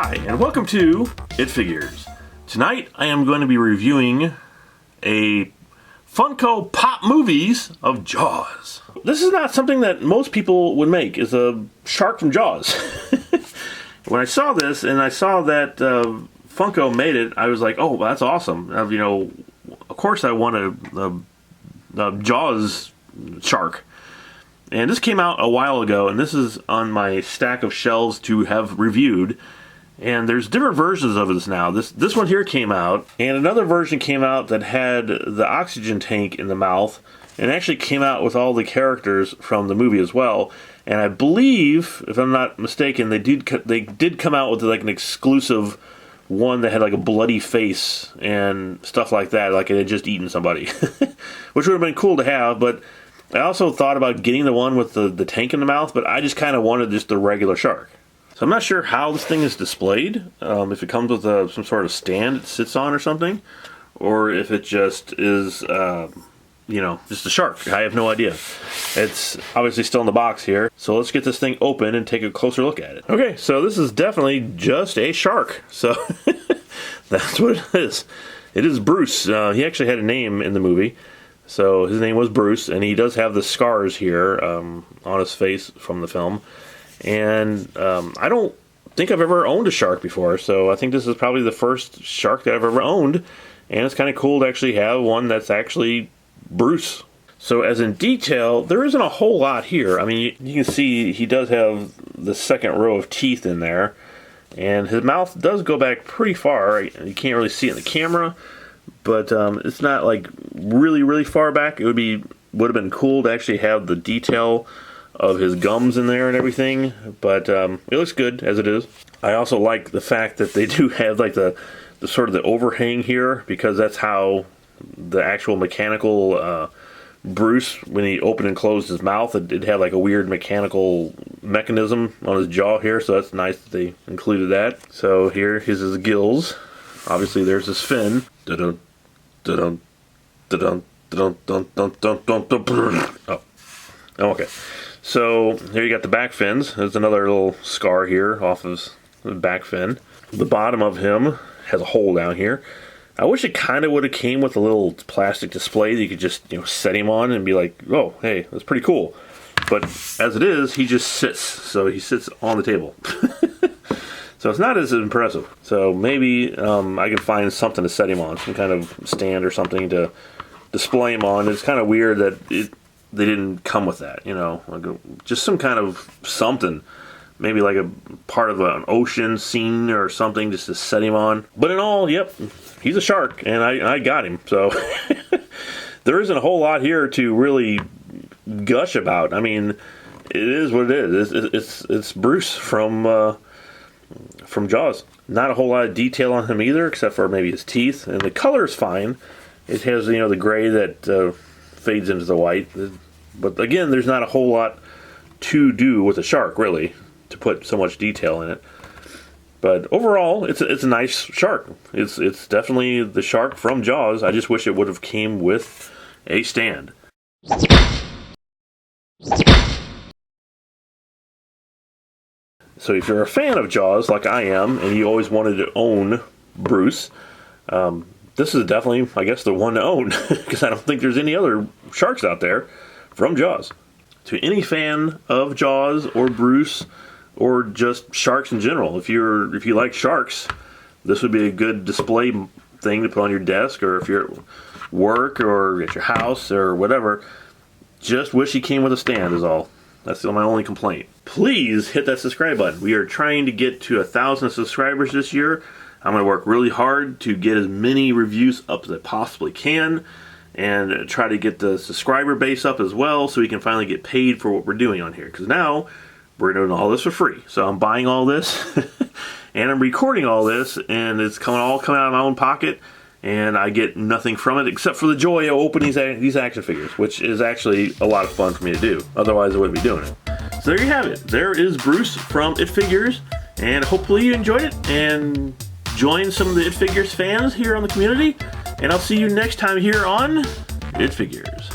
Hi, and welcome to It Figures. Tonight I am going to be reviewing a Funko Pop Movies of Jaws. This is not something that most people would make, is a shark from Jaws. When I saw this and I saw that Funko made it, I was like, oh, that's awesome. Of course I want a Jaws shark. And this came out a while ago, and this is on my stack of shelves to have reviewed. And there's different versions of this now. This one here came out, and another version came out that had the oxygen tank in the mouth, and actually came out with all the characters from the movie as well. And I believe, if I'm not mistaken, they did come out with like an exclusive one that had like a bloody face and stuff like that, like it had just eaten somebody, which would have been cool to have. But I also thought about getting the one with the tank in the mouth, but I just kind of wanted just the regular shark. So I'm not sure how this thing is displayed, if it comes with some sort of stand it sits on or something, or if it just is, just a shark. I have no idea. It's obviously still in the box here, so let's get this thing open and take a closer look at it. Okay, so this is definitely just a shark. So that's what it is. It is Bruce. He actually had a name in the movie. So his name was Bruce, and he does have the scars here on his face from the film. And I don't think I've ever owned a shark before, so I think this is probably the first shark that I've ever owned. And it's kind of cool to actually have one that's actually Bruce. So as in detail, there isn't a whole lot here. I mean, you can see he does have the second row of teeth in there. And his mouth does go back pretty far. You can't really see it in the camera. But it's not like really far back. It would have been cool to actually have the detail of his gums in there and everything. But it looks good as it is. I also like the fact that they do have like the sort of the overhang here, because that's how the actual mechanical Bruce, when he opened and closed his mouth, it had like a weird mechanical mechanism on his jaw here. So that's nice that they included that. So here is his gills. Obviously there's his fin. Da-dun. Oh. Okay. So here you got the back fins. There's another little scar here off of the back fin. The bottom of him has a hole down here. I wish it kind of would have came with a little plastic display that you could just set him on and be like, oh, hey, that's pretty cool. But as it is, he just sits. So he sits on the table. So it's not as impressive. So maybe I can find something to set him on, some kind of stand or something to display him on. It's kind of weird that they didn't come with that, like just some kind of something. Maybe like a part of an ocean scene or something just to set him on. But in all, yep, he's a shark, and I got him. So there isn't a whole lot here to really gush about. I mean, it is what it is. It's Bruce from Jaws. Not a whole lot of detail on him either, except for maybe his teeth, and the color is fine. It has the gray that fades into the white, but again, there's not a whole lot to do with a shark really to put so much detail in it. But overall, it's a nice shark. It's definitely the shark from Jaws. I just wish it would have came with a stand. So if you're a fan of Jaws, like I am, and you always wanted to own Bruce, this is definitely, I guess, the one to own, because I don't think there's any other sharks out there from Jaws. To any fan of Jaws or Bruce, or just sharks in general, if you like sharks, this would be a good display thing to put on your desk, or if you're at work or at your house or whatever. Just wish he came with a stand is all. That's my only complaint. Please hit that subscribe button. We are trying to get to 1,000 subscribers this year. I'm going to work really hard to get as many reviews up as I possibly can, and try to get the subscriber base up as well, so we can finally get paid for what we're doing on here. Because now we're doing all this for free. So I'm buying all this, and I'm recording all this, and it's all coming out of my own pocket. And I get nothing from it except for the joy of opening these action figures, which is actually a lot of fun for me to do. Otherwise, I wouldn't be doing it. So there you have it. There is Bruce from It Figures, and hopefully you enjoyed it and join some of the It Figures fans here on the community. And I'll see you next time here on It Figures.